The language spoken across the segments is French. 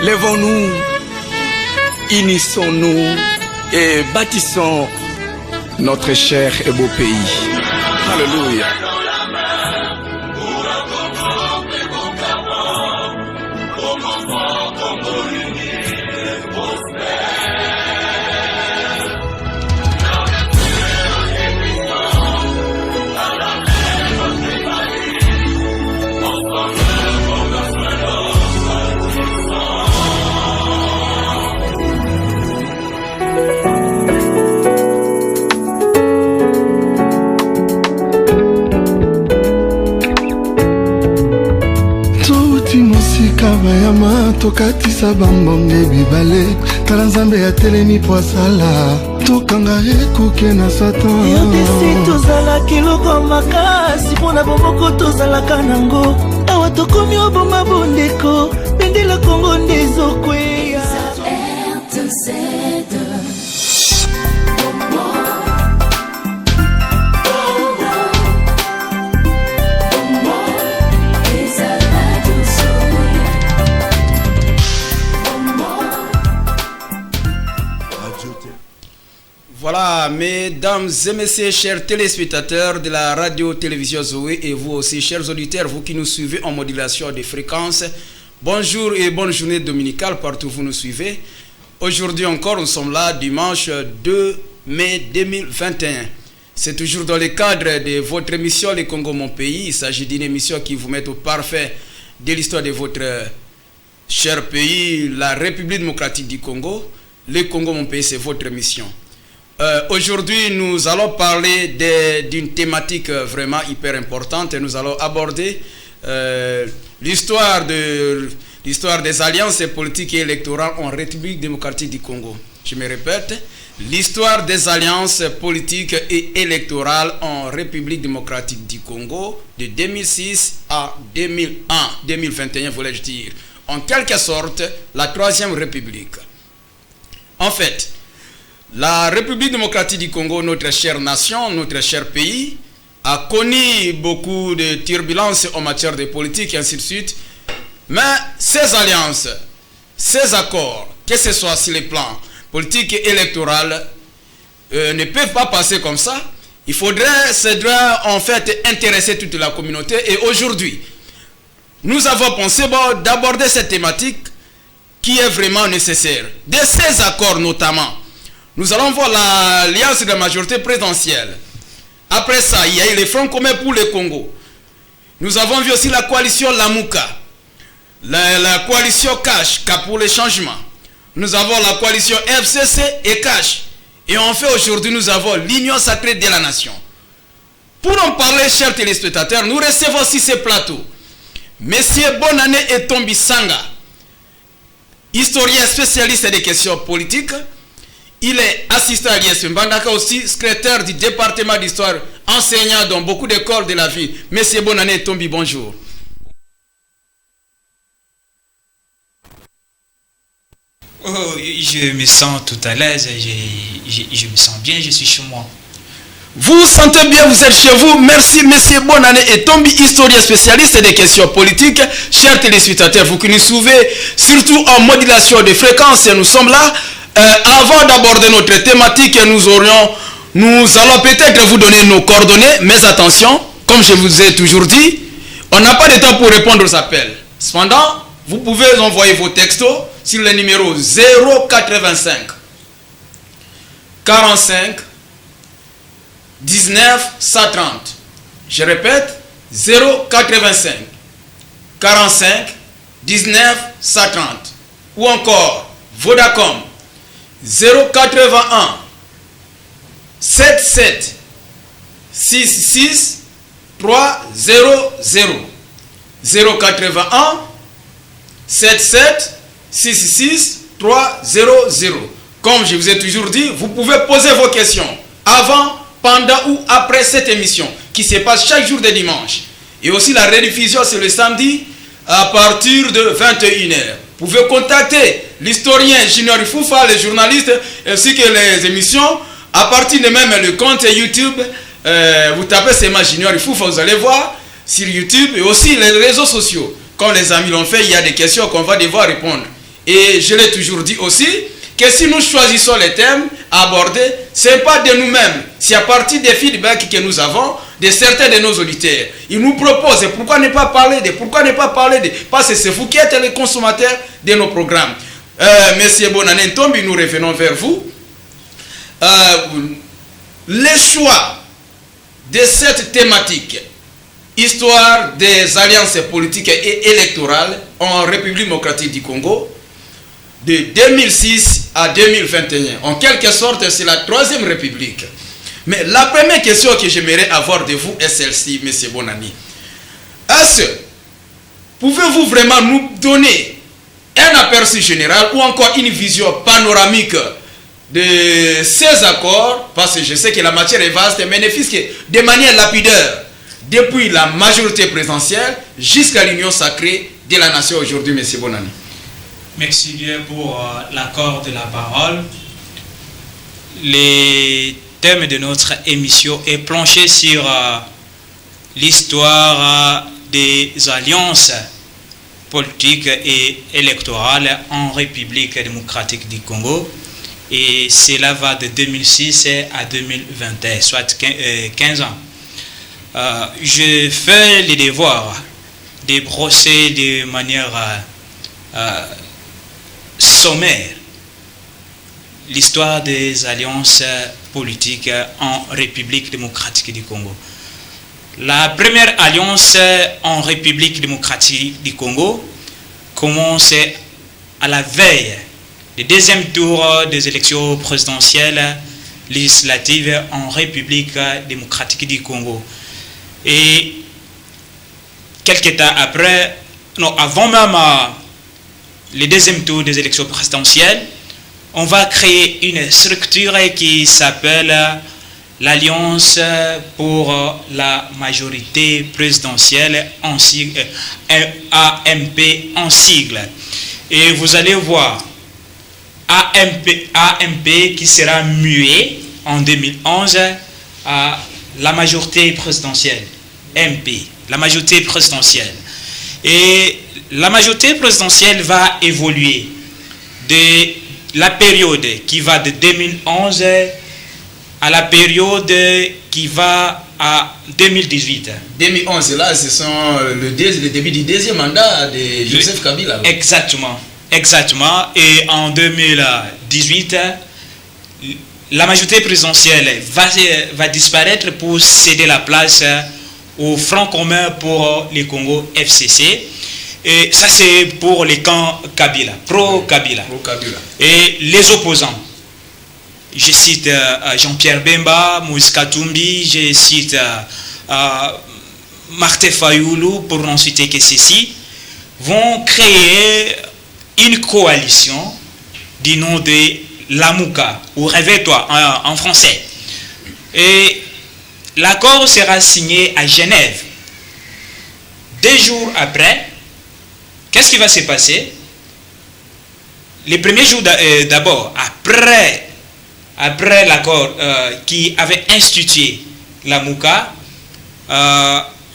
Lèvons-nous, unissons-nous et bâtissons notre cher et beau pays. Alléluia. Kabayama tokatisa bambonge bibale tala nzambe ya telemi po asala tokanga ekuke na satan yebisi tozalaki loko makasi mpona bomoko tozalaka nango awa tokomi oboma bondeko bendela kongo nde ezokweya Voilà, mesdames et messieurs, chers téléspectateurs de la radio-télévision Zoé et vous aussi, chers auditeurs, vous qui nous suivez en modulation des fréquences, bonjour et bonne journée dominicale partout où vous nous suivez. Aujourd'hui encore, nous sommes là, dimanche 2 mai 2021. C'est toujours dans le cadre de votre émission Les Congo Mon Pays. Il s'agit d'une émission qui vous met au parfait de l'histoire de votre cher pays, la République démocratique du Congo. Le Congo Mon Pays, c'est votre émission. Aujourd'hui, nous allons parler d'une thématique vraiment hyper importante. Nous allons aborder l'histoire des alliances politiques et électorales en République démocratique du Congo. Je me répète, l'histoire des alliances politiques et électorales en République démocratique du Congo de 2006 à 2021, voulais-je dire. En quelque sorte, la Troisième République. En fait, la République démocratique du Congo, notre chère nation, notre cher pays, a connu beaucoup de turbulences en matière de politique et ainsi de suite. Mais ces alliances, ces accords, que ce soit sur les plans politiques et électoraux, ne peuvent pas passer comme ça. Il faudrait en fait intéresser toute la communauté. Et aujourd'hui, nous avons pensé d'aborder cette thématique qui est vraiment nécessaire. De ces accords notamment, nous allons voir l'alliance de la majorité présidentielle. Après ça, il y a eu les Front commun pour le Congo. Nous avons vu aussi la coalition Lamouka. La coalition Cash, Cap pour le changement. Nous avons la coalition FCC et Cash. Et en fait, aujourd'hui, nous avons l'Union sacrée de la nation. Pour en parler, chers téléspectateurs, nous recevons aussi ce plateau Monsieur Bonane Etombi Sanga, historien spécialiste des questions politiques. Il est assistant à l'IS Mbandaka, aussi secrétaire du département d'histoire, enseignant dans beaucoup d'écoles de la ville. Monsieur Bonane Etombi, bonjour. Oh, je me sens tout à l'aise, je me sens bien, je suis chez moi. Vous vous sentez bien, vous êtes chez vous. Merci, monsieur Bonane Etombi, historien spécialiste des questions politiques. Chers téléspectateurs, vous qui nous suivez, surtout en modulation de fréquences, nous sommes là. Avant d'aborder notre thématique, nous allons peut-être vous donner nos coordonnées, mais attention, comme je vous ai toujours dit, on n'a pas de temps pour répondre aux appels. Cependant, vous pouvez envoyer vos textos sur le numéro 085 45 19 130. Je répète, 085 45 19 130. Ou encore, Vodacom 081 77 66 300 081 77 66 300. Comme je vous ai toujours dit, vous pouvez poser vos questions avant, pendant ou après cette émission qui se passe chaque jour de dimanche. Et aussi la rediffusion c'est le samedi à partir de 21h. Vous pouvez contacter l'historien Junior Ifoufa, les journalistes, ainsi que les émissions, à partir de même le compte YouTube. Vous tapez Sema Junior Ifoufa, vous allez voir sur YouTube et aussi les réseaux sociaux. Comme les amis l'ont fait, il y a des questions qu'on va devoir répondre. Et je l'ai toujours dit aussi, que si nous choisissons les thèmes à aborder, ce n'est pas de nous-mêmes, c'est à partir des feedbacks que nous avons de certains de nos auditeurs. Ils nous proposent, pourquoi ne pas parler de, parce que c'est vous qui êtes les consommateurs de nos programmes. Monsieur Bonané Ntombi, nous revenons vers vous. Les choix de cette thématique, histoire des alliances politiques et électorales en République démocratique du Congo, de 2006 à 2021. En quelque sorte, c'est la troisième République. Mais la première question que j'aimerais avoir de vous est celle-ci, M. Bonani. Est-ce, pouvez-vous vraiment nous donner un aperçu général ou encore une vision panoramique de ces accords? Parce que je sais que la matière est vaste, mais ne fût-ce que de manière lapidaire, depuis la majorité présidentielle jusqu'à l'union sacrée de la nation aujourd'hui, M. Bonani. Merci bien pour l'accord de la parole. Le thème de notre émission est planché sur l'histoire des alliances politiques et électorales en République démocratique du Congo. Et cela va de 2006 à 2021, soit 15 ans. Je fais les devoirs de brosser de manière sommaire l'histoire des alliances politiques en République démocratique du Congo. La première alliance en République démocratique du Congo commence à la veille du deuxième tour des élections présidentielles législatives en République démocratique du Congo. Et quelques temps après, non, avant même le deuxième tour des élections présidentielles, on va créer une structure qui s'appelle l'Alliance pour la majorité présidentielle, en sigle, AMP en sigle. Et vous allez voir AMP qui sera muet en 2011 à la majorité présidentielle, MP, la majorité présidentielle. Et la majorité présidentielle va évoluer de la période qui va de 2011 à la période qui va à 2018. 2011, là, ce sont le début du deuxième mandat de Joseph Kabila. Exactement. Et en 2018, la majorité présidentielle va disparaître pour céder la place au Front commun pour le Congo, FCC. Et ça, c'est pour les camps Kabila, pro-Kabila. Et les opposants, je cite Jean-Pierre Bemba, Moïse Katumbi, je cite Martin Fayoulou, pour n'en citer que ceci, vont créer une coalition du nom de Lamuka, ou Réveille-toi en français. Et l'accord sera signé à Genève. 2 jours après, qu'est-ce qui va se passer? Les premiers jours d'abord, après l'accord qui avait institué la Mouka,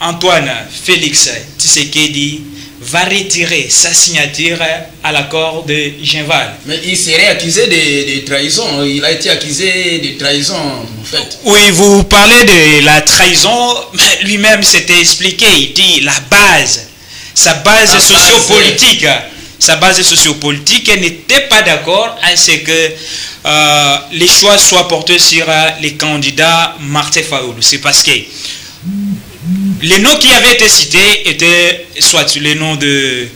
Antoine Félix Tshisekedi va retirer sa signature à l'accord de Genval. Mais il serait accusé de trahison. Il a été accusé de trahison, en fait. Oui, vous parlez de la trahison, mais lui-même s'était expliqué. Il dit sa base sociopolitique n'était pas d'accord à ce que les choix soient portés sur les candidats Martin Fayoulou. C'est parce que les noms qui avaient été cités étaient soit les noms de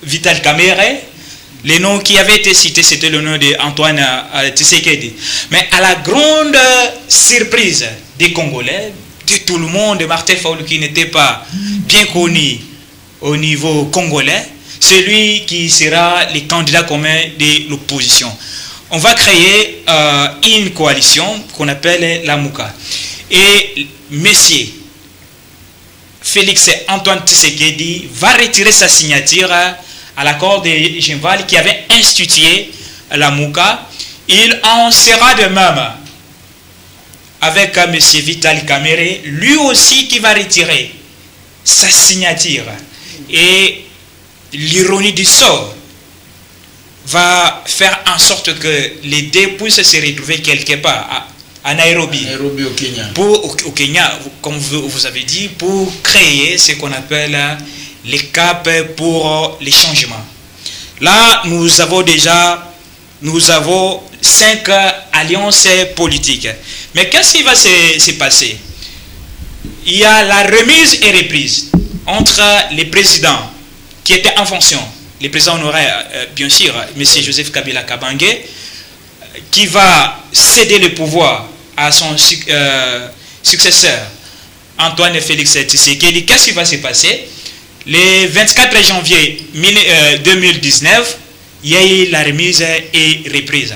Vital Kamerhe. Les noms qui avaient été cités, c'était le nom d'Antoine Tshisekedi. Mais à la grande surprise des Congolais, de tout le monde, Martin Fayoulou qui n'était pas bien connu au niveau congolais, c'est lui qui sera le candidat commun de l'opposition. On va créer une coalition qu'on appelle la Mouka. Et monsieur Félix Antoine Tshisekedi va retirer sa signature à l'accord de Genval qui avait institué la Mouka. Il en sera de même avec M. Vital Kamerhe, lui aussi qui va retirer sa signature. Et l'ironie du sort va faire en sorte que les deux puissent se retrouver quelque part à Nairobi, au Kenya. Au Kenya, comme vous avez dit, pour créer ce qu'on appelle les caps pour les changements. Là, nous avons 5 alliances politiques. Mais qu'est-ce qui va se passer? Il y a la remise et reprise entre les présidents qui étaient en fonction. Le président honoraire, bien sûr, M. Joseph Kabila Kabange, qui va céder le pouvoir à son successeur, Antoine Félix Tshisekedi. Qu'est-ce qui va se passer? Le 24 janvier 2019, il y a eu la remise et reprise.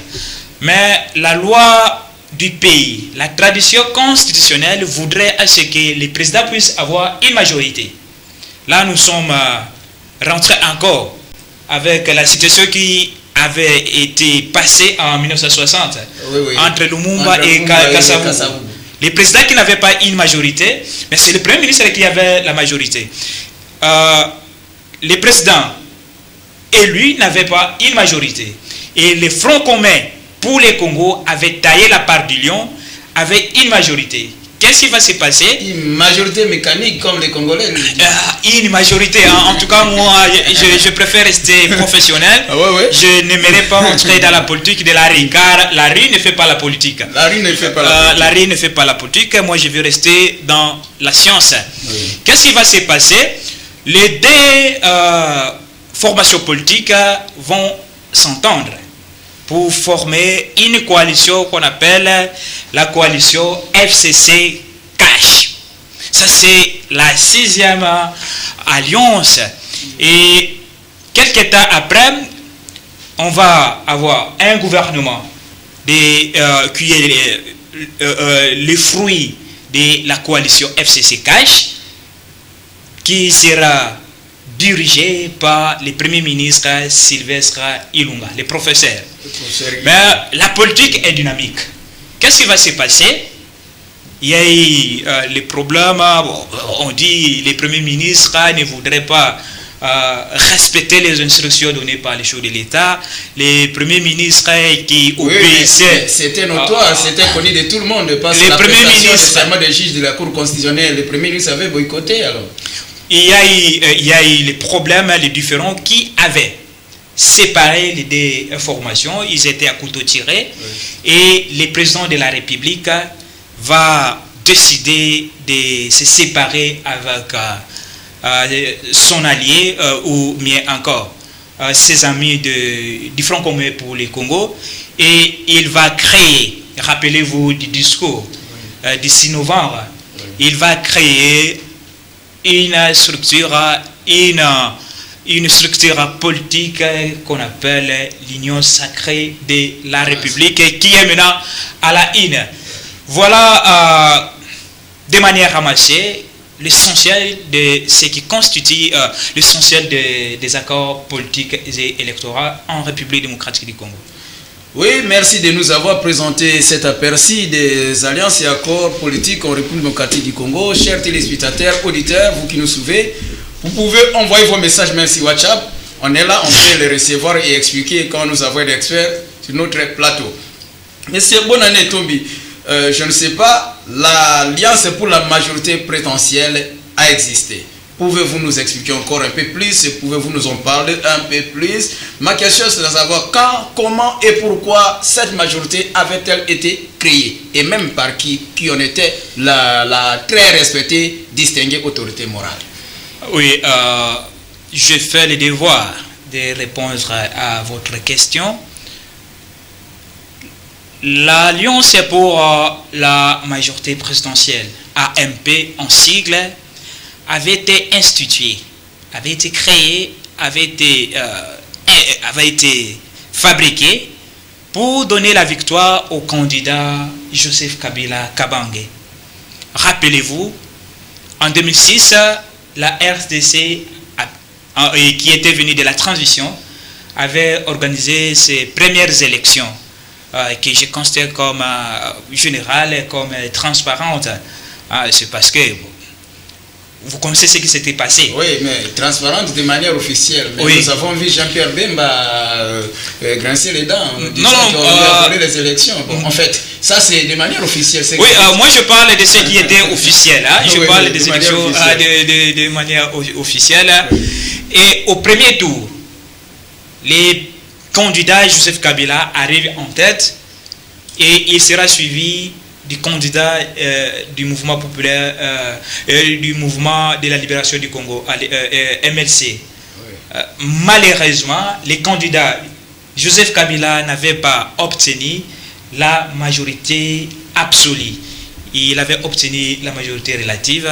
Mais la loi du pays, la tradition constitutionnelle voudrait à ce que les présidents puissent avoir une majorité. Là, nous sommes rentrés encore avec la situation qui avait été passée en 1960 entre Lumumba et Kasavubu. Les présidents qui n'avaient pas une majorité, mais c'est le premier ministre qui avait la majorité. Les présidents élus n'avaient pas une majorité. Et le Front commun pour les Congo avait taillé la part du lion avec une majorité. Qu'est-ce qui va se passer? Une majorité mécanique comme les Congolais. Une majorité. En tout cas, moi, je préfère rester professionnel. Je n'aimerais pas entrer dans la politique de la rue, car la rue ne fait pas la politique. La rue ne fait pas la politique. La rue ne fait pas la politique. Moi, je veux rester dans la science. Qu'est-ce qui va se passer? Les deux formations politiques vont s'entendre pour former une coalition qu'on appelle la coalition FCC Cash. Ça, c'est la 6e alliance. Et quelques temps après, on va avoir un gouvernement qui est le fruit de la coalition FCC Cash, qui sera dirigé par le Premier ministre Sylvestre Ilunga, le professeur. Mais la politique est dynamique. Qu'est-ce qui va se passer? Il y a eu les problèmes, on dit que le Premier ministre ne voudrait pas respecter les instructions données par les chefs de l'État. Le Premier ministre qui obéissait... C'était notoire, c'était connu de tout le monde. Parce que le Premier ministre... des juges de la Cour constitutionnelle, le Premier ministre avait boycotté alors. Il y a eu les problèmes, les différents qui avaient séparé les deux formations. Ils étaient à couteau tiré. Et le président de la République va décider de se séparer avec son allié, ou mieux encore, ses amis du Front commun pour le Congo. Et il va créer, rappelez-vous du discours du 6 novembre, il va créer une structure politique qu'on appelle l'Union sacrée de la République, qui est maintenant à la une. Voilà, de manière ramassée, l'essentiel de ce qui constitue l'essentiel des accords politiques et électoraux en République démocratique du Congo. Oui, merci de nous avoir présenté cet aperçu des alliances et accords politiques en République démocratique du Congo. Chers téléspectateurs, auditeurs, vous qui nous suivez, vous pouvez envoyer vos messages même sur WhatsApp. On est là, on peut les recevoir et expliquer quand nous avons des experts sur notre plateau. Monsieur Bonane Tombi, je ne sais pas, l'alliance pour la majorité présidentielle a existé. Pouvez-vous nous expliquer encore un peu plus et pouvez-vous nous en parler un peu plus? Ma question c'est de savoir quand, comment et pourquoi cette majorité avait-elle été créée et même par qui en était la très respectée, distinguée autorité morale. Oui, je fais le devoir de répondre à votre question. L'Alliance pour la majorité présidentielle, AMP en sigle, avait été instituée, avait été créée, avait été fabriquée pour donner la victoire au candidat Joseph Kabila Kabange. Rappelez-vous, en 2006, la RDC, qui était venue de la transition, avait organisé ses premières élections, que je considère comme générales, comme transparentes. C'est parce que Vous connaissez ce qui s'était passé. Oui, mais transparente de manière officielle. Mais oui. Nous avons vu Jean-Pierre Bemba grincer les dents en disant qu'on a volé les élections. Bon, en fait, ça c'est de manière officielle. Oui, moi je parle de ce qui était officiel. Hein. Je parle des élections de manière officielle. Et au premier tour, les candidats Joseph Kabila arrivent en tête et il sera suivi du candidat du mouvement populaire, du mouvement de la libération du Congo, MLC. Oui. Malheureusement, les candidats Joseph Kabila n'avaient pas obtenu la majorité absolue. Il avait obtenu la majorité relative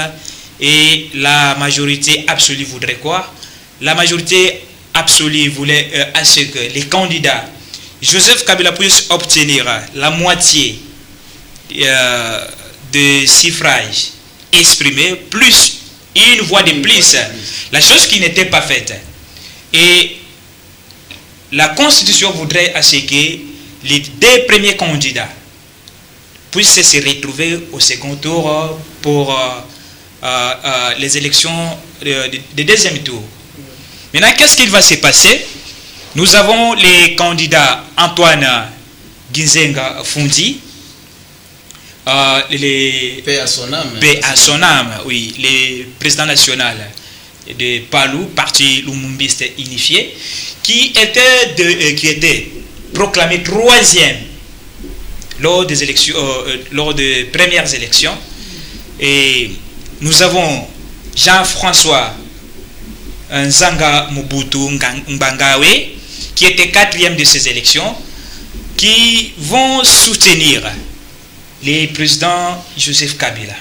et la majorité absolue voudrait quoi? La majorité absolue voulait à ce que les candidats Joseph Kabila puisse obtenir la moitié de suffrage exprimé plus une voix de plus, la chose qui n'était pas faite. Et la constitution voudrait à ce que les deux premiers candidats puissent se retrouver au second tour pour les élections de deuxième tour. Maintenant, qu'est-ce qu'il va se passer? Nous avons les candidats Antoine Ginzenga Fundi, paix à son âme, oui, le président national de Palou, parti lumumbiste unifié, qui était proclamé troisième lors des élections, lors des premières élections. Et nous avons Jean-François Nzanga Mobutu Mbangawe, qui était quatrième de ces élections, qui vont soutenir les présidents Joseph Kabila.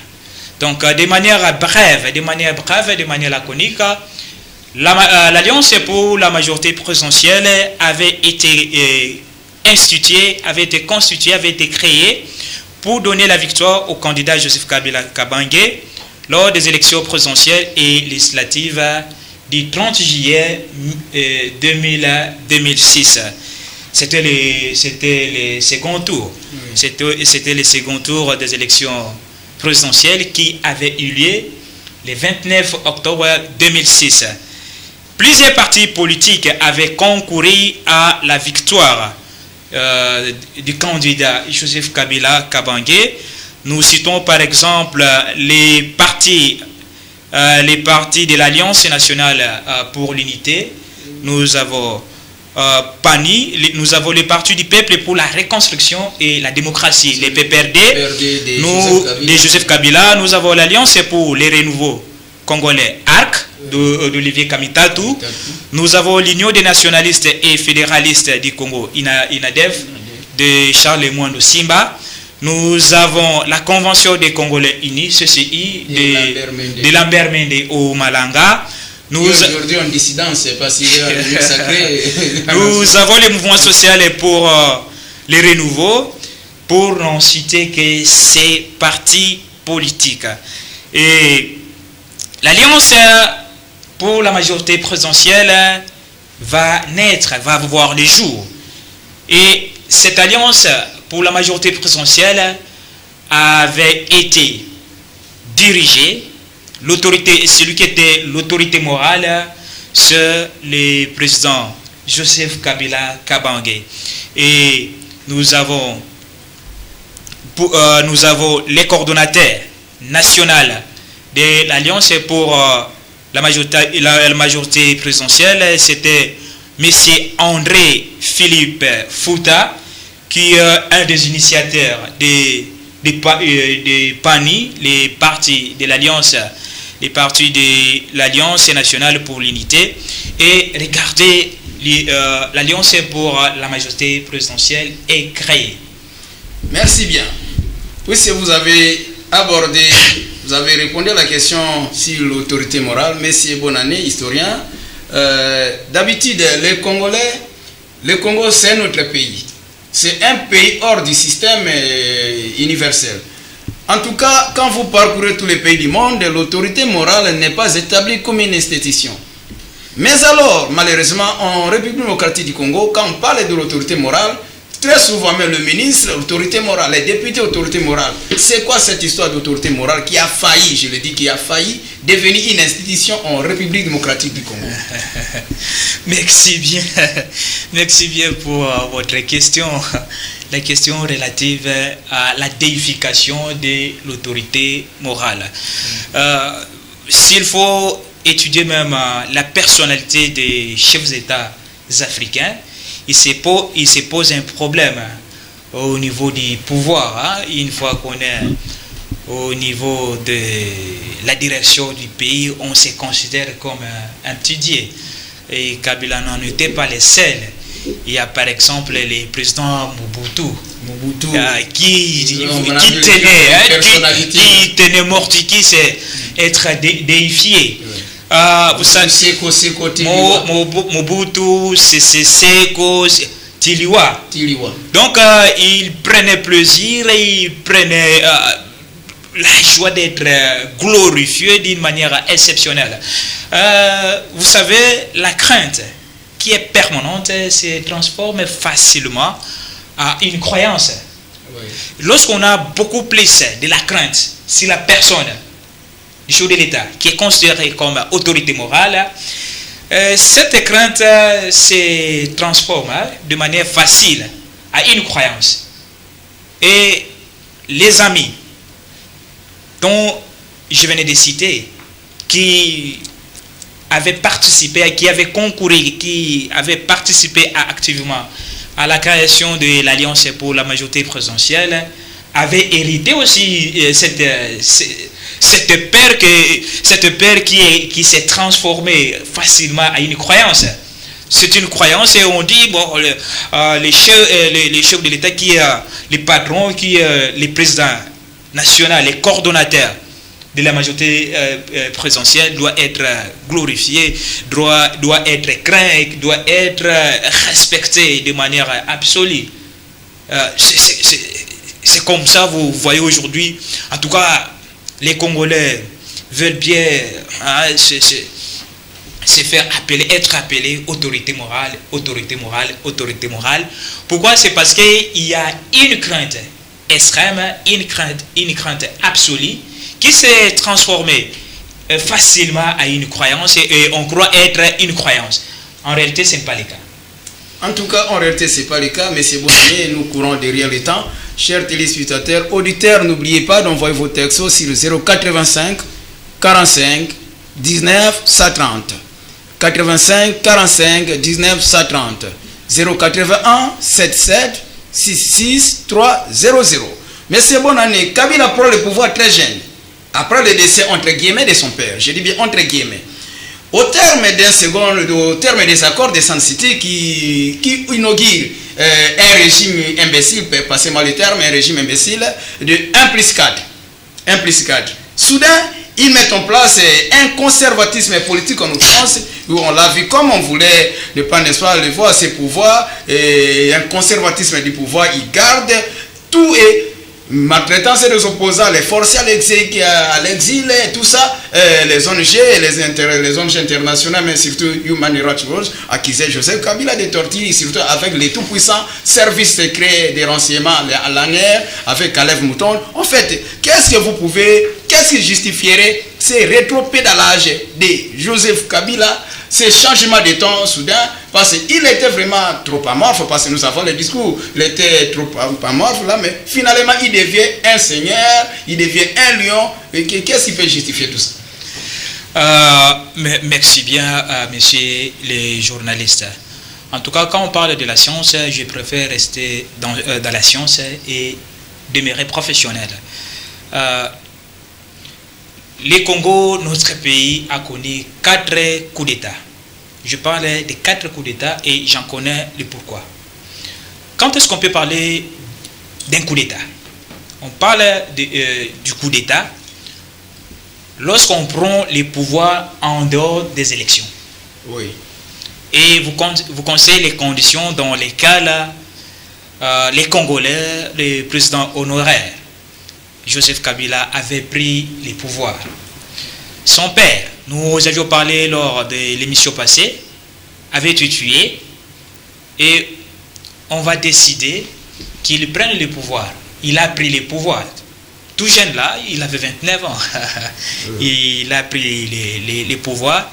Donc, de manière brève, de manière laconique, l'Alliance pour la majorité présidentielle avait été constituée, avait été créée pour donner la victoire au candidat Joseph Kabila Kabange lors des élections présidentielles et législatives du 30 juillet 2006. C'était le second tour. C'était le second tour des élections présidentielles qui avait eu lieu le 29 octobre 2006. Plusieurs partis politiques avaient concouru à la victoire du candidat Joseph Kabila Kabange. Nous citons par exemple les partis de l'Alliance nationale pour l'unité. Nous avons PANI, nous avons le Parti du peuple pour la reconstruction et la démocratie, les PPRD, de Joseph Kabila. Nous avons l'Alliance pour les renouveaux congolais, ARC, d'Olivier Kamitatu. Nous avons l'Union des nationalistes et fédéralistes du Congo, INADEF, de Charles Mwando Simba. Nous avons la Convention des Congolais Unis, CCI, de Lambert Mende au Malanga. Aujourd'hui en dissidence, parce qu'il y a une sacrée. Nous avons les mouvements sociaux pour les renouveaux, pour n'en citer que ces partis politiques. Et l'Alliance pour la majorité présidentielle va naître, va voir le jour. Et cette alliance pour la majorité présidentielle avait été dirigée. Celui qui était l'autorité morale, c'est le président Joseph Kabila Kabange. Et nous avons les coordonnateurs nationaux de l'Alliance pour la majorité présidentielle. C'était M. André Philippe Fouta, qui est un des initiateurs de PANI, les partis de l'Alliance nationale pour l'unité, et regardez, l'Alliance pour la majorité présidentielle est créée. Merci bien. Puisque vous avez répondu à la question sur l'autorité morale, Monsieur Bonannée, historien. D'habitude, le Congo c'est notre pays. C'est un pays hors du système universel. En tout cas, quand vous parcourez tous les pays du monde, l'autorité morale n'est pas établie comme une institution. Mais alors, malheureusement, en République démocratique du Congo, quand on parle de l'autorité morale, très souvent même le ministre, autorité morale, les députés, autorité morale. C'est quoi cette histoire d'autorité morale qui a failli, je le dis, qui a failli devenir une institution en République démocratique du Congo? Merci bien pour votre question. La question relative à la déification de l'autorité morale. S'il faut étudier même la personnalité des chefs d'État africains, il se pose un problème au niveau du pouvoir. Une fois qu'on est au niveau de la direction du pays, on se considère comme un petit dieu. Et Kabila n'en était pas le seul. Il y a par exemple le président Mobutu qui tenait morti, qui sait être déifié. Vous savez, Mobutu, Seko, Tiliwa. Donc, il prenait plaisir et il prenait la joie d'être glorifié d'une manière exceptionnelle. Vous savez, la crainte qui est permanente se transforme facilement à une croyance. Oui. Lorsqu'on a beaucoup plus de la crainte sur la personne du chef de l'État qui est considérée comme autorité morale, cette crainte se transforme de manière facile à une croyance. Et les amis dont je venais de citer, qui avaient participé, qui avaient concouru, qui avaient participé activement à la création de l'Alliance pour la majorité présidentielle, avaient hérité aussi cette peur qui s'est transformée facilement à une croyance. C'est une croyance et on dit, bon, les chefs de l'État, les patrons, les présidents nationaux, les coordonnateurs de la majorité présidentielle doit être glorifié, doit être craint, doit être respecté de manière absolue. C'est comme ça, vous voyez aujourd'hui, en tout cas, les Congolais veulent bien se faire appeler, être appelés autorité morale, autorité morale, autorité morale. Pourquoi? C'est parce qu'il y a une crainte extrême, une crainte absolue, qui s'est transformée facilement à une croyance et on croit être une croyance. En réalité, ce n'est pas le cas. En tout cas, en réalité, ce n'est pas le cas, mais c'est bon, nous courons derrière le temps. Chers téléspectateurs, auditeurs, n'oubliez pas d'envoyer vos textos sur 085 45 19 130. 85 45 19 130. 081 77 66 300. Monsieur Bonannée, Kabila prend le pouvoir très jeune, après le décès entre guillemets de son père. Je dis bien entre guillemets. Au terme des accords de San City qui inaugure un régime imbécile, passez-moi le terme, un régime imbécile de 1+4. Soudain, ils mettent en place un conservatisme politique en France, où on l'a vu comme on voulait, ne pas le voir ses pouvoirs, et un conservatisme du pouvoir, ils gardent tout et maltraitant ses opposants, les forcer à l'exil, tout ça, les ONG, les ONG internationales, mais surtout Human Rights Watch, accusé Joseph Kabila de torture, surtout avec les tout-puissants services secrets des renseignements à l'ANR, avec Caleb Mouton. En fait, qu'est-ce qui justifierait ces rétropédalages de Joseph Kabila, ces changements de temps soudain, parce qu'il était vraiment trop amorphe, parce que nous savons le discours, il était trop amorphe là, mais finalement il devient un seigneur, il devient un lion, et qu'est-ce qui peut justifier tout ça? Merci bien, messieurs les journalistes. En tout cas, quand on parle de la science, je préfère rester dans la science et demeurer professionnel. Le Congo, notre pays, a connu 4 coups d'État. Je parle de 4 coups d'État et j'en connais le pourquoi. Quand est-ce qu'on peut parler d'un coup d'État? On parle du coup d'État lorsqu'on prend les pouvoirs en dehors des élections. Oui. Et vous connaissez les conditions dans lesquelles les Congolais, le président honoraire, Joseph Kabila, avait pris les pouvoirs. Son père, nous avions parlé lors de l'émission passée, avait été tué et on va décider qu'il prenne le pouvoir. Il a pris le pouvoir. Tout jeune là, il avait 29 ans. Il a pris les pouvoirs.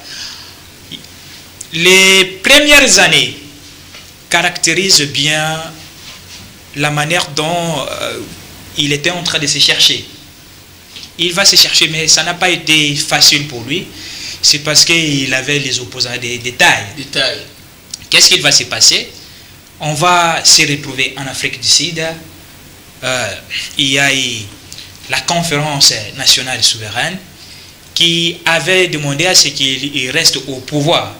Les premières années caractérisent bien la manière dont il était en train de se chercher. Il va se chercher, mais ça n'a pas été facile pour lui. C'est parce qu'il avait les opposants de taille. Qu'est-ce qu'il va se passer? On va se retrouver en Afrique du Sud. Il y a eu la conférence nationale souveraine qui avait demandé à ce qu'il reste au pouvoir,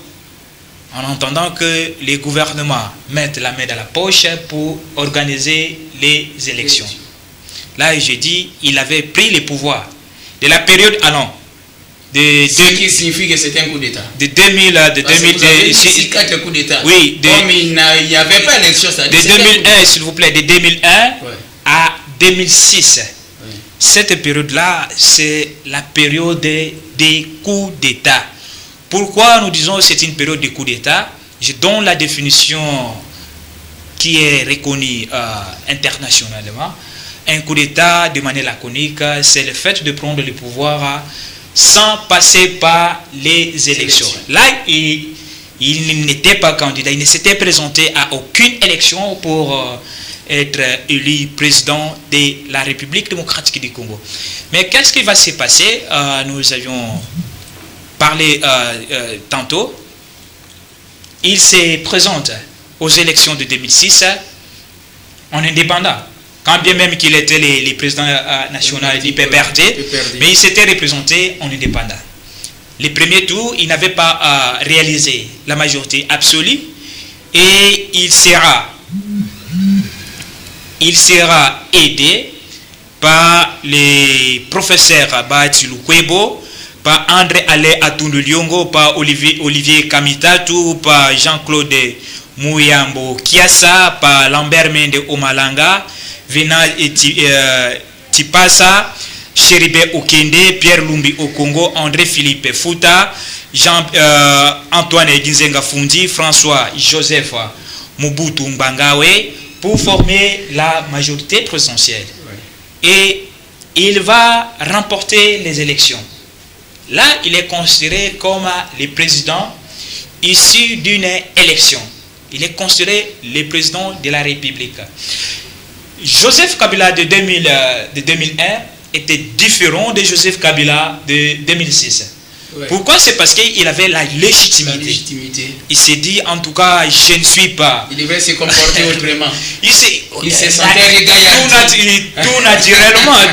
en entendant que les gouvernements mettent la main dans la poche pour organiser les élections. Là, je dis, il avait pris le pouvoir de la période allant. Ce qui signifie que c'était un coup d'État. De 2000, de 2000, 4 coups d'État. Oui, comme il n'y avait pas d'élection, ça. De 2001, s'il vous plaît, de 2001 à 2006. Cette période-là, c'est la période des coups d'État. Pourquoi nous disons que c'est une période de coups d'État? Je donne la définition qui est reconnue internationalement. Un coup d'État, de manière laconique, c'est le fait de prendre le pouvoir sans passer par les élections. Là, il n'était pas candidat, il ne s'était présenté à aucune élection pour être élu président de la République démocratique du Congo. Mais qu'est-ce qui va se passer? Nous avions parlé tantôt. Il se présente aux élections de 2006 en indépendant. Quand bien même qu'il était le président national du PPRD, mais il s'était représenté en indépendant. Le premier tour, il n'avait pas réalisé la majorité absolue et il sera aidé par les professeurs Bahati Lukwebo, par André Alain Atundu Liongo, par Olivier Kamitatu, par Jean-Claude Mouyambo Kiasa, par Lambert Mende Omalanga, Venal Tipasa, Chéribé Okende, Pierre Lumbi Okongo, André Philippe Fouta, Antoine Ginzenga Fundi, François Joseph Mobutu Mbangawe, pour former la majorité présidentielle. Et il va remporter les élections. Là, il est considéré comme le président issu d'une élection. Il est considéré le président de la République. Joseph Kabila de 2001 était différent de Joseph Kabila de 2006. Pourquoi? C'est parce qu'il avait la légitimité. Il s'est dit, en tout cas, je ne suis pas. Il devait se comporter autrement. Il se sentait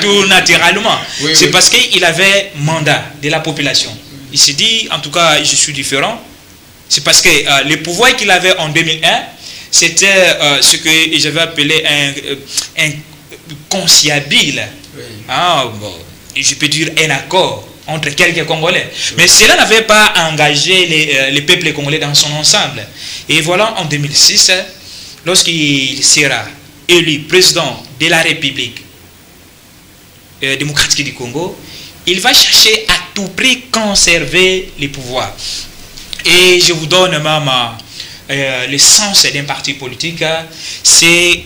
tout naturellement. C'est parce qu'il avait mandat de la population. Il s'est dit, en tout cas, je suis différent. C'est parce que le pouvoir qu'il avait en 2001, c'était ce que j'avais appelé un conciliabile. Je peux dire un accord entre quelques Congolais. Mais cela n'avait pas engagé les peuples congolais dans son ensemble. Et voilà, en 2006, lorsqu'il sera élu président de la République démocratique du Congo, il va chercher à tout prix conserver les pouvoirs. Et je vous donne même le sens d'un parti politique, c'est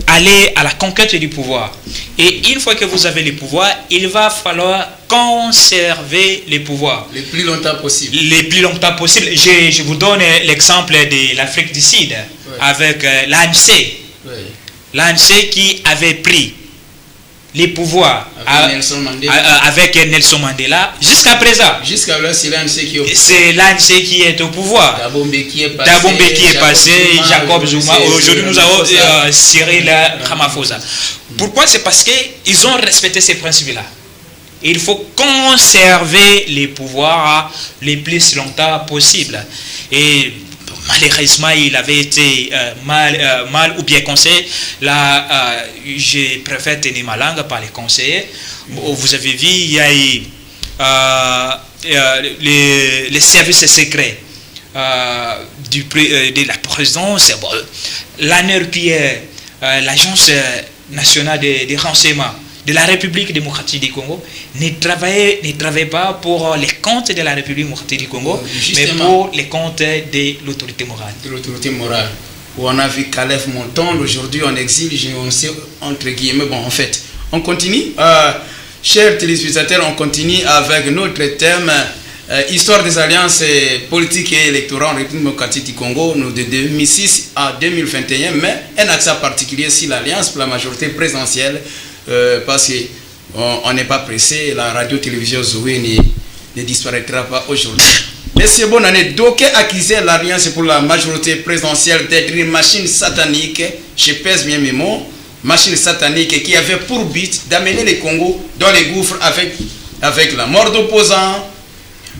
aller à la conquête du pouvoir. Et une fois que vous avez le pouvoir, il va falloir conserver le pouvoir. Le plus longtemps possible. Le plus longtemps possible. Je vous donne l'exemple de l'Afrique du Sud, avec l'ANC. L'ANC qui avait pris les pouvoirs avec Nelson Mandela jusqu'à présent. Jusqu'à là, c'est l'ANC qui est au pouvoir. Dabombe qui est passé, Jacob Zuma. Aujourd'hui, nous avons Cyril Ramaphosa. Pourquoi? C'est parce qu'ils ont respecté ces principes-là. Il faut conserver les pouvoirs le plus longtemps possible. Et malheureusement, il avait été mal ou bien conseillé. Là, je préfère tenir ma langue par les conseillers. Vous avez vu, il y a eu les services secrets de la présidence. L'ANR qui est l'agence nationale de renseignement de la République démocratique du Congo ne travaille pas pour les comptes de la République démocratique du Congo, mais pour les comptes de l'autorité morale. où on a vu Calef Monton, aujourd'hui en exil, on sait entre guillemets, bon en fait, on continue. Chers téléspectateurs, on continue avec notre thème, histoire des alliances politiques et électorales en République démocratique du Congo, de 2006 à 2021, mais un accent particulier sur l'alliance pour la majorité présidentielle, parce qu'on n'est pas pressé, la radio-télévision Zoé ne disparaîtra pas aujourd'hui. Mais c'est bonne année. D'aucuns accusaient l'alliance pour la majorité présidentielle d'être une machine satanique, je pèse bien mes mots, machine satanique qui avait pour but d'amener le Congo dans les gouffres avec la mort d'opposants,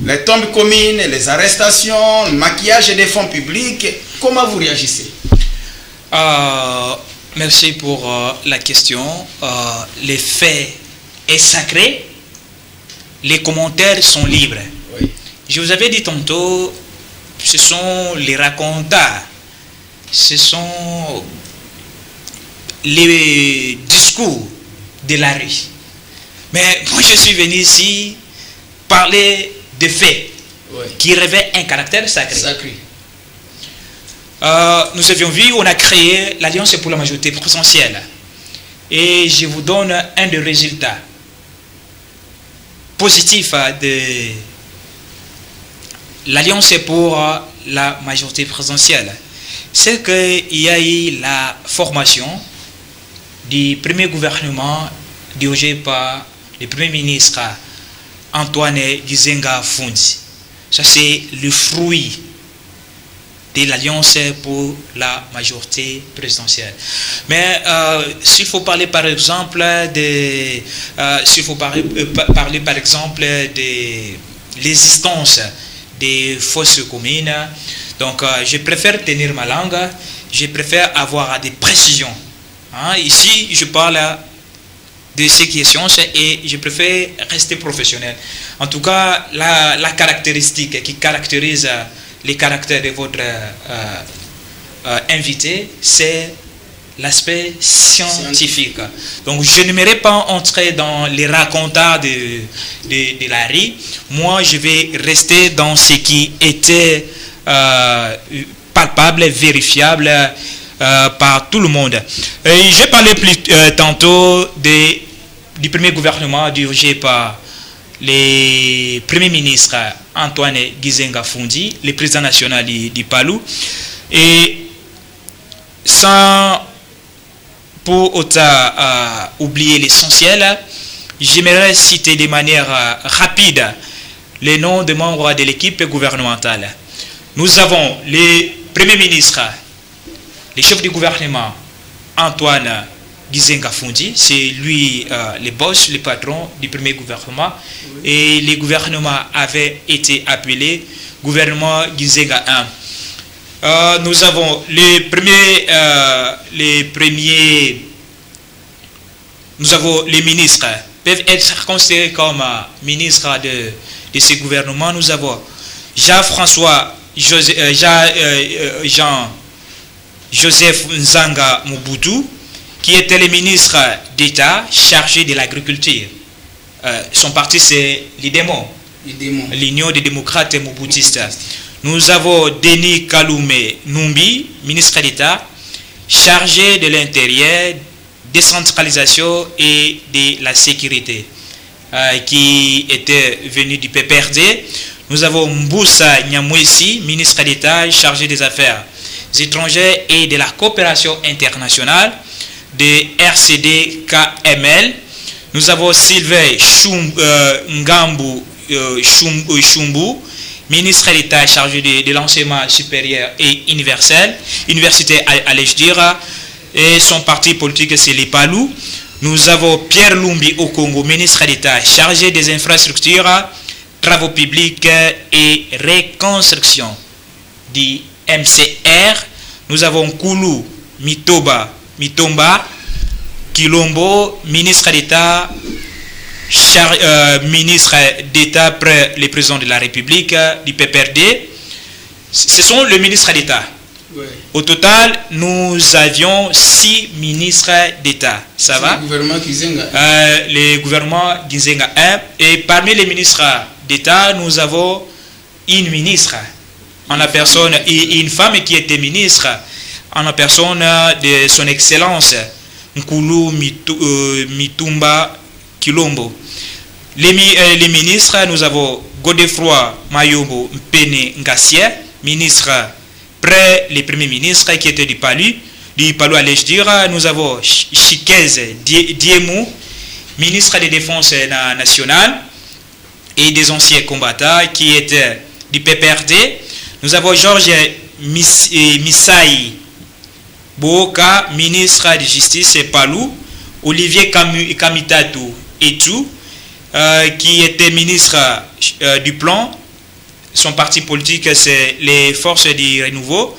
les tombes communes, les arrestations, le maquillage des fonds publics. Comment vous réagissez? Merci pour la question. Les faits est sacré, les commentaires sont libres. Oui. Je vous avais dit tantôt, ce sont les racontars, ce sont les discours de la rue. Mais moi je suis venu ici parler de faits qui revêtent un caractère sacré. Nous avions vu, on a créé l'Alliance pour la majorité présidentielle. Et je vous donne un des résultats positifs de l'Alliance pour la majorité présidentielle. C'est qu'il y a eu la formation du premier gouvernement dirigé par le premier ministre Antoine Gizenga Fundi. Ça, c'est le fruit de l'Alliance pour la majorité présidentielle. Mais s'il faut parler par exemple de l'existence des fausses communes, donc je préfère tenir ma langue, je préfère avoir des précisions. Ici, je parle de ces questions et je préfère rester professionnel. En tout cas, la caractéristique qui caractérise les caractères de votre invité, c'est l'aspect scientifique. Donc, je n'aimerais pas entrer dans les racontars de la rue. Moi, je vais rester dans ce qui était palpable, vérifiable par tout le monde. J'ai parlé tantôt du premier gouvernement dirigé par le premier ministre Antoine Gizenga Fundi, le président national du Palou, et sans pour autant oublier l'essentiel, j'aimerais citer de manière rapide les noms des membres de l'équipe gouvernementale. Nous avons le premier ministre, le chef du gouvernement Antoine Gizenga Fundi, c'est lui le boss, le patron du premier gouvernement. Oui. Et le gouvernement avait été appelé gouvernement Gizenga 1. Nous avons nous avons les ministres, peuvent être considérés comme ministres de ce gouvernement. Nous avons Jean-Joseph Nzanga Mobutu, qui était le ministre d'État chargé de l'agriculture. Son parti, c'est l'IDEMO, l'Union des démocrates mobutistes. Nous avons Denis Kaloumé Numbi, ministre d'État, chargé de l'intérieur, décentralisation et de la sécurité, qui était venu du PPRD. Nous avons Mboussa Nyamwesi, ministre d'État, chargé des affaires étrangères et de la coopération internationale, de RCD KML. Nous avons Sylvain Ngambu Chumbu, ministre d'État chargé de l'enseignement supérieur et universel, université allais-je dire, et son parti politique c'est les Palou. Nous avons Pierre Lumbi au Congo, ministre d'État chargé des infrastructures, travaux publics et reconstruction du MCR. Nous avons Koulou Mitomba Kilombo, ministre d'État, ministre d'État près le président de la République du PPRD. Ce sont les ministres d'État. Oui. Au total, nous avions 6 ministres d'État. Ça va? Le gouvernement Gizenga 1. Et parmi les ministres d'État, nous avons une ministre en la personne et une femme qui était ministre en la personne de son excellence Nkulu Mitumba Kilombo. Les ministres, nous avons Godefroy Mayombo Mpene Ngassie, ministre près les premiers ministres qui étaient du Palu allais-je dire. Nous avons Chikez Diemou, ministre de Défense nationale et des anciens combattants qui étaient du PPRD. Nous avons Georges Missaï Boka, ministre de Justice et Palou. Olivier Kamitatou Etou, qui était ministre du Plan. Son parti politique, c'est les Forces du Renouveau.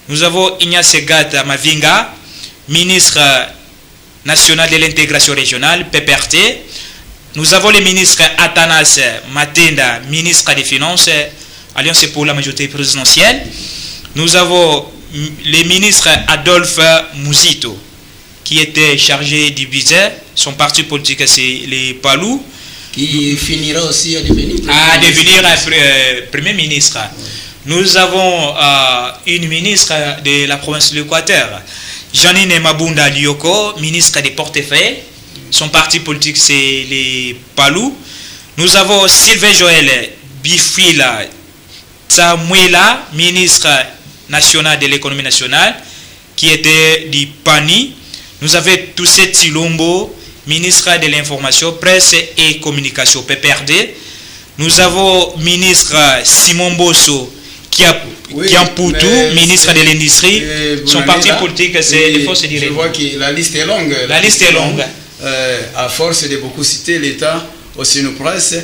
Nous avons Ignace Gata Mavinga, ministre national de l'intégration régionale, PPRT. Nous avons le ministre Athanas Matenda, ministre des Finances, Alliance pour la majorité présidentielle. Nous avons le ministre Adolphe Mouzito, qui était chargé du budget. Son parti politique, c'est les Palou. Qui finira aussi à devenir Premier ministre. Nous avons une ministre de la province de l'Équateur, Janine Mabunda Lioko, ministre des portefeuilles. Son parti politique, c'est les Palou. Nous avons Sylvain Joël Bifila Tsamwela, ministre national de l'économie nationale, qui était du PANI. Nous avons Toussé Tilombo, ministre de l'information, presse et communication, PPRD. Nous avons ministre Simon Bosso, Kiampoutou, ministre de l'industrie. Son parti politique, c'est les forces directes. Je vois que la liste est longue. La liste est longue. À force de beaucoup citer l'État, aussi nous presse.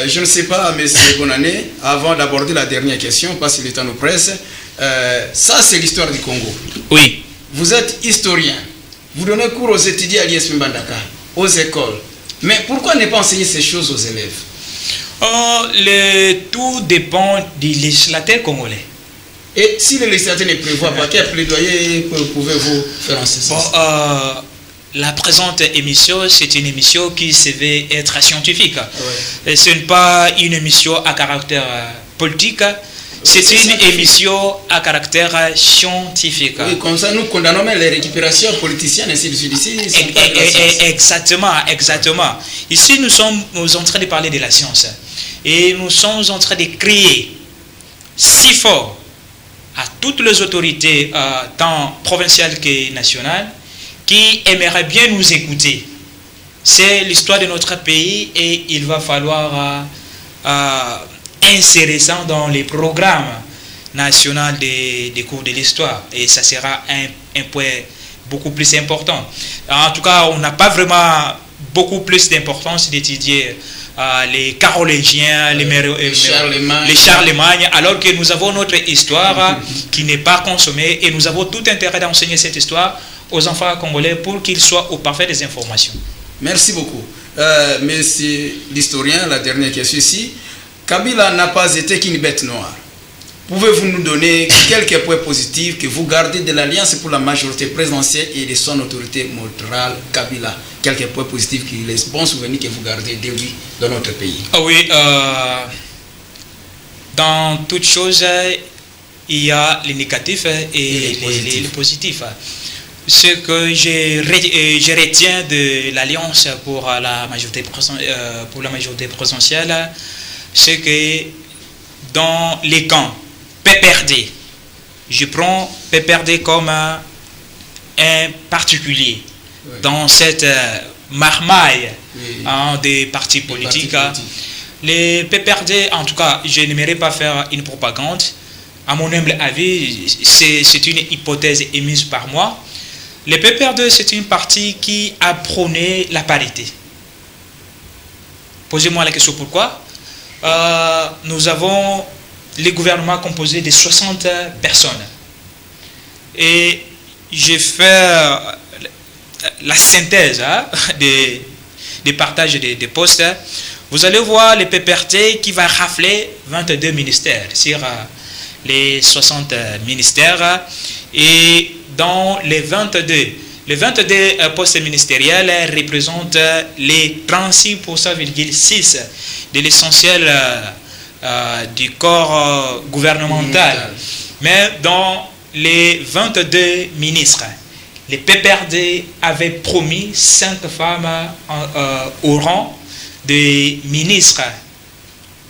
Je ne sais pas, M. Bonane, avant d'aborder la dernière question, parce que l'État nous presse, ça c'est l'histoire du Congo. Oui. Vous êtes historien. Vous donnez cours aux étudiants à l'ISP Mbandaka, aux écoles. Mais pourquoi ne pas enseigner ces choses aux élèves? Tout dépend du législateur congolais. Et si le législateur ne prévoit pas, quel plaidoyer pouvez-vous faire en ce sens? La présente émission, c'est une émission qui se veut être scientifique. Ouais. Ce n'est pas une émission à caractère politique. C'est une émission à caractère scientifique. Oui, comme ça nous condamnons même les récupérations politiciennes ainsi de suite. Exactement. Ici, nous sommes en train de parler de la science. Et nous sommes en train de crier si fort à toutes les autorités, tant provinciales que nationales, qui aimeraient bien nous écouter. C'est l'histoire de notre pays et il va falloir insérer ça dans les programmes nationaux des cours de l'histoire. Et ça sera un point beaucoup plus important. En tout cas, on n'a pas vraiment beaucoup plus d'importance d'étudier les Carolingiens, les Charlemagne, alors que nous avons notre histoire qui n'est pas consommée et nous avons tout intérêt d'enseigner cette histoire aux enfants congolais pour qu'ils soient au parfait des informations. Merci beaucoup. Monsieur l'historien, la dernière question ici. Kabila n'a pas été qu'une bête noire. Pouvez-vous nous donner quelques points positifs que vous gardez de l'Alliance pour la majorité présidentielle et de son autorité morale Kabila? Quelques points positifs, les bons souvenirs que vous gardez de lui dans notre pays. Oui, dans toute chose, il y a les négatifs et les positifs. Ce que je retiens de l'Alliance pour la majorité présidentielle, c'est que dans les camps PPRD, je prends PPRD comme un particulier dans cette marmaille des partis politiques. Les PPRD, en tout cas, je n'aimerais pas faire une propagande. À mon humble avis, c'est une hypothèse émise par moi. Les PPRD, c'est une partie qui a prôné la parité. Posez-moi la question pourquoi. Nous avons les gouvernements composés de 60 personnes. Et j'ai fait la synthèse des partages des postes. Vous allez voir les PPRD qui va rafler 22 ministères sur les 60 ministères. Et dans les 22 postes ministériels représentent les 36,6% de l'essentiel du corps gouvernemental. Mais dans les 22 ministres, les PPRD avaient promis 5 femmes au rang de ministres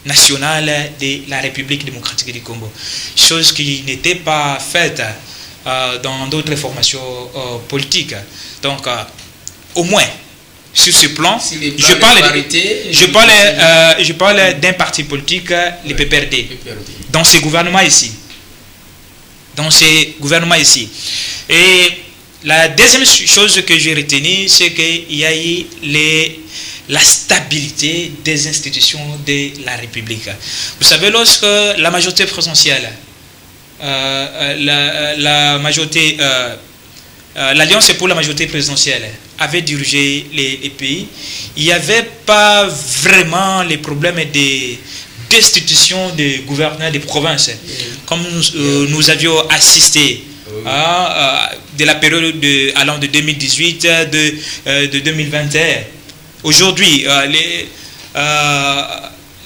nationales de la République démocratique du Congo. Chose qui n'était pas faite dans d'autres formations politiques. Donc, au moins, sur ce plan, je parle d'un parti politique, les PPRD, dans ces gouvernements ici. Et la deuxième chose que j'ai retenue, c'est qu'il y a eu la stabilité des institutions de la République. Vous savez, lorsque la majorité présidentielle, l'Alliance pour la majorité présidentielle avait dirigé les pays, il n'y avait pas vraiment les problèmes de destitution des gouverneurs des provinces, comme nous avions assisté de la période allant de 2018 de 2021. Aujourd'hui,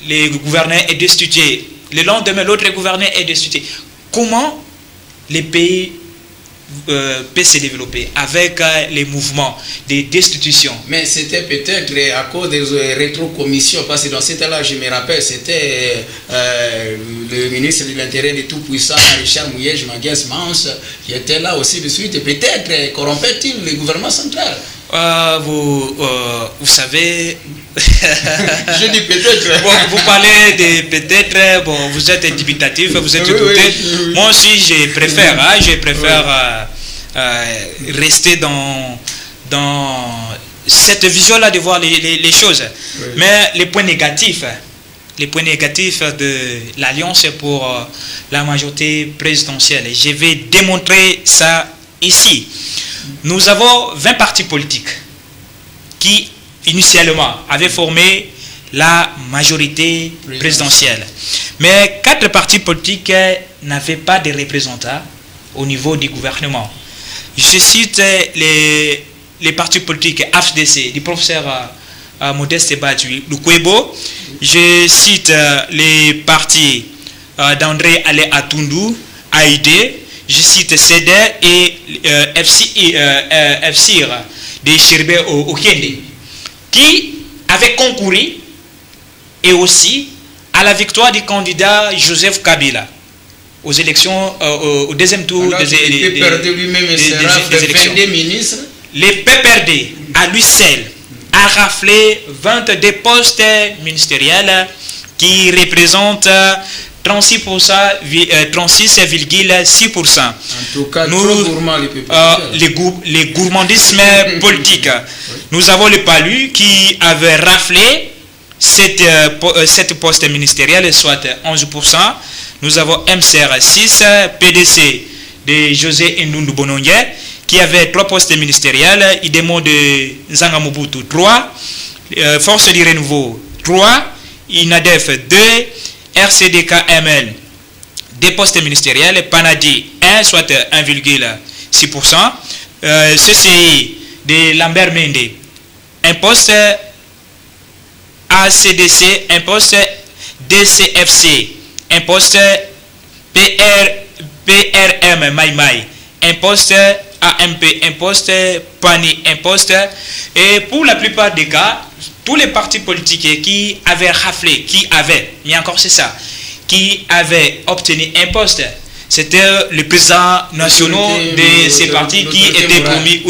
les gouverneurs est destitué. Le lendemain, l'autre gouverneur est destitué. Comment les pays peut se développer avec les mouvements de destitution? Mais c'était peut-être à cause des rétrocommissions, parce que dans ce temps-là, je me rappelle, c'était le ministre de l'Intérieur de tout-puissant, Richard Mouyej Manguès Mans, qui était là aussi de suite, et peut-être corrompait-il le gouvernement central. Vous savez... Je dis peut-être. Bon, vous parlez de peut-être, bon, vous êtes dubitatif, vous êtes douté. Oui. Moi aussi, je préfère rester dans cette vision-là de voir les choses. Oui. Mais les points négatifs de l'Alliance pour la majorité présidentielle, je vais démontrer ça ici. Nous avons 20 partis politiques qui initialement avaient formé la majorité présidentielle. Mais 4 partis politiques n'avaient pas de représentants au niveau du gouvernement. Je cite les partis politiques AFDC, du professeur Modeste Badji Lukwebo. Je cite les partis d'André Alé Atundu, AID. Je cite CEDER et FCIR de Chirbe Okende, qui avaient concouru et aussi à la victoire du candidat Joseph Kabila aux élections, au deuxième tour des élections. Les PPRD, à lui seul, a raflé 22 postes ministériels qui représentent 36,6%. En tout cas, les gourmandismes politiques. Nous avons le PALU qui avait raflé 7 postes ministériels, soit 11%. Nous avons MCR 6, PDC de José Ndundu Bononye, qui avait 3 postes ministériels, IDEMO de Nzanga Mobutu 3, Force du Renouveau 3, INADEF 2, RCDK-ML, 2 postes ministériels, PANADI 1, soit 1,6%, CCI de Lambert Mende, un poste, ACDC, un poste, DCFC, un poste, PRM Maïmaï, un poste, AMP, un poste, PANI, un poste, et pour la plupart des cas, tous les partis politiques qui avaient raflé, mais encore c'est ça, qui avaient obtenu un poste, c'était les présidents nationaux de ces partis qui étaient promis,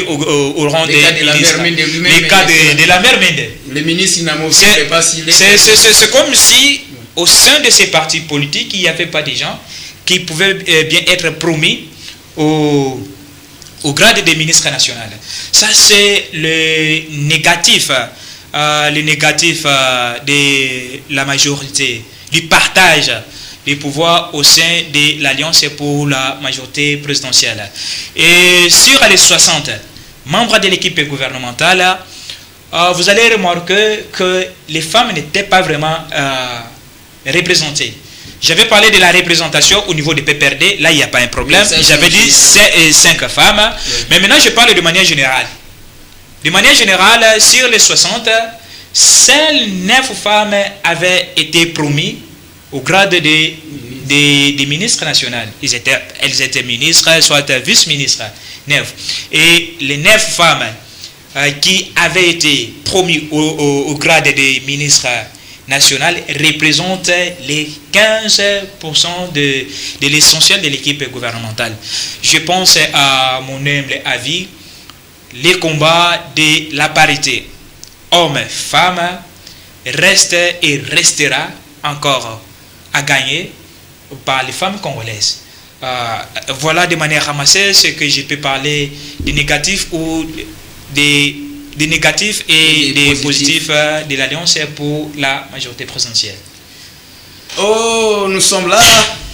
au rang des ministres. Les cas de la mère Mende. Le ministre c'est comme si, au sein de ces partis politiques, il n'y avait pas des gens qui pouvaient bien être promis au grade des ministres nationaux. Ça, c'est le négatif de la majorité, du partage des pouvoirs au sein de l'Alliance pour la majorité présidentielle. Et sur les 60 membres de l'équipe gouvernementale, vous allez remarquer que les femmes n'étaient pas vraiment représentées. J'avais parlé de la représentation au niveau des PPRD, là il n'y a pas un problème. J'avais dit 5 femmes, mais maintenant je parle de manière générale. De manière générale, sur les 60, seules 9 femmes avaient été promises au grade de des ministres nationaux. Elles étaient ministres, soit vice-ministres, 9. Et les 9 femmes qui avaient été promues au grade de ministres nationaux représentent les 15% de l'essentiel de l'équipe gouvernementale. Je pense à mon humble avis, les combats de la parité hommes-femmes reste et restera encore à gagner par les femmes congolaises. Voilà de manière ramassée ce que je peux parler des négatifs ou des négatifs et des positifs de l'Alliance pour la majorité présidentielle. Oh, nous sommes là.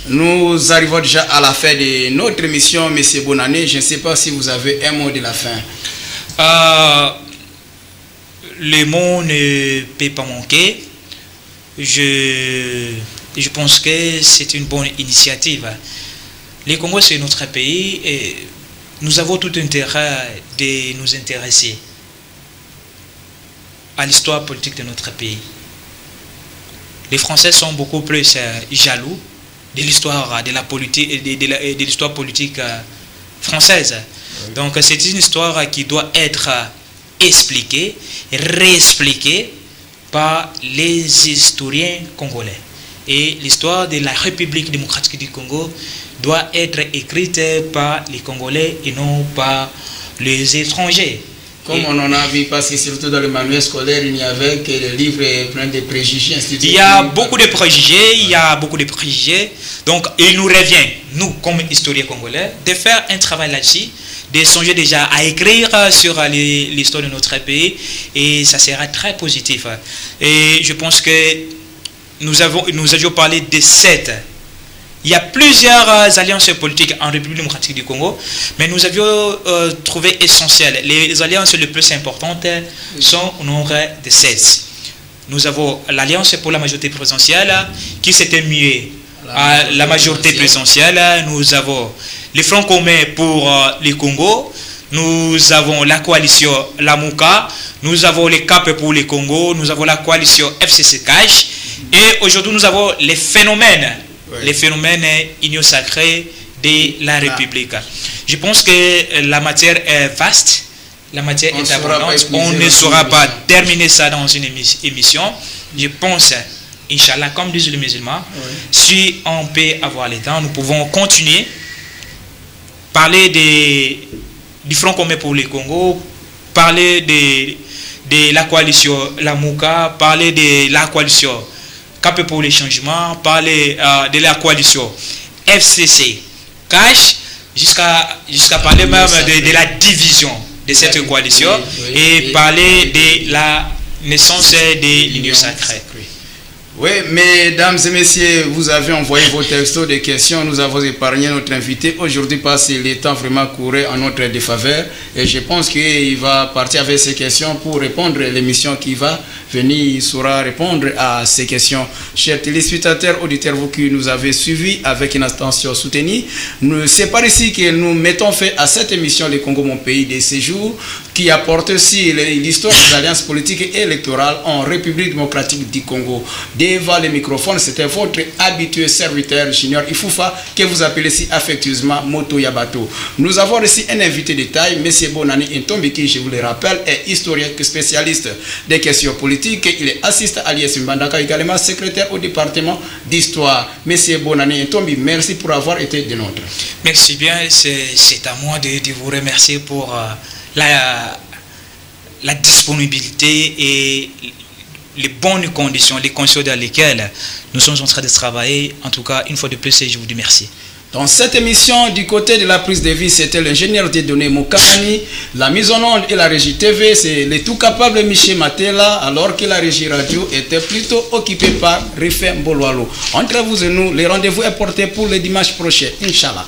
Nous arrivons déjà à la fin de notre émission, Monsieur Bonannée. Je ne sais pas si vous avez un mot de la fin. Le mot ne peut pas manquer. Je pense que c'est une bonne initiative. Le Congo, c'est notre pays et nous avons tout intérêt de nous intéresser à l'histoire politique de notre pays. Les Français sont beaucoup plus jaloux de l'histoire de la politique, de l'histoire politique française. Donc c'est une histoire qui doit être expliquée, réexpliquée par les historiens congolais. Et l'histoire de la République démocratique du Congo doit être écrite par les Congolais et non par les étrangers. Comme on en a vu, parce que surtout dans le manuel scolaire, il n'y avait que les livres pleins de préjugés. Il y a beaucoup de préjugés, Donc, il nous revient, nous, comme historiens congolais, de faire un travail là-dessus, de songer déjà à écrire sur l'histoire de notre pays, et ça sera très positif. Et je pense que nous avions parlé de 7. Il y a plusieurs alliances politiques en République démocratique du Congo, mais nous avions trouvé essentiel. Les alliances les plus importantes sont au nombre de 16. Nous avons l'Alliance pour la majorité présidentielle qui s'était muée à la majorité présidentielle. Nous avons le Front commun pour le Congo. Nous avons la coalition Lamuka. Nous avons le CAP pour le Congo. Nous avons la coalition FCC Cash. Et aujourd'hui, nous avons les phénomènes Union sacrée de la République. Je pense que la matière est vaste, la matière est abondante. On ne saura pas terminer ça dans une émission. Je pense, Inch'Allah, comme disent les musulmans, si on peut avoir le temps, nous pouvons continuer, parler du Front commun pour le Congo, parler de la coalition Lamuka, parler de la coalition Cap pour les changements, parler de la coalition FCC Cash, jusqu'à parler même de la division de cette coalition et parler de la naissance de l'Union sacrée. Oui, mesdames et messieurs, vous avez envoyé vos textos de questions. Nous avons épargné notre invité aujourd'hui parce que le temps vraiment courait en notre défaveur. Et je pense qu'il va partir avec ces questions pour répondre à l'émission qui va venir. Il saura répondre à ces questions. Chers téléspectateurs, auditeurs, vous qui nous avez suivis avec une attention soutenue, c'est par ici que nous mettons fin à cette émission Le Congo, mon pays de séjour, qui apporte aussi l'histoire des alliances politiques et électorales en République démocratique du Congo. Devant le microphone, c'était votre habitué serviteur Junior Ifoufa, que vous appelez si affectueusement Moto Yabato. Nous avons reçu un invité de taille, M. Bonannée Ntombi, qui, je vous le rappelle, est historien spécialiste des questions politiques. Il est assistant à l'IS Mbandaka, également secrétaire au département d'histoire. M. Bonannée Ntombi, merci pour avoir été de nôtres. Merci bien, c'est à moi de vous remercier pour la disponibilité et les bonnes conditions, les conditions dans lesquelles nous sommes en train de travailler. En tout cas, une fois de plus, je vous dis merci. Dans cette émission, du côté de la prise de vie, c'était l'ingénieur des données Mokamani, la mise en onde et la régie TV, c'est le tout capable Michel Matela, alors que la régie radio était plutôt occupée par Rifin Bolwalo. Entre vous et nous, le rendez-vous est porté pour le dimanche prochain, Inch'Allah.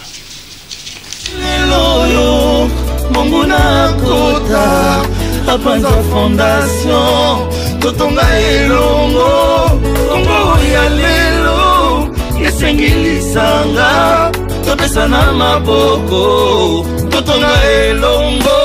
Apanza fondation totonga elongo Kongo ya lelo esengilisanga topesana maboko totonga elongo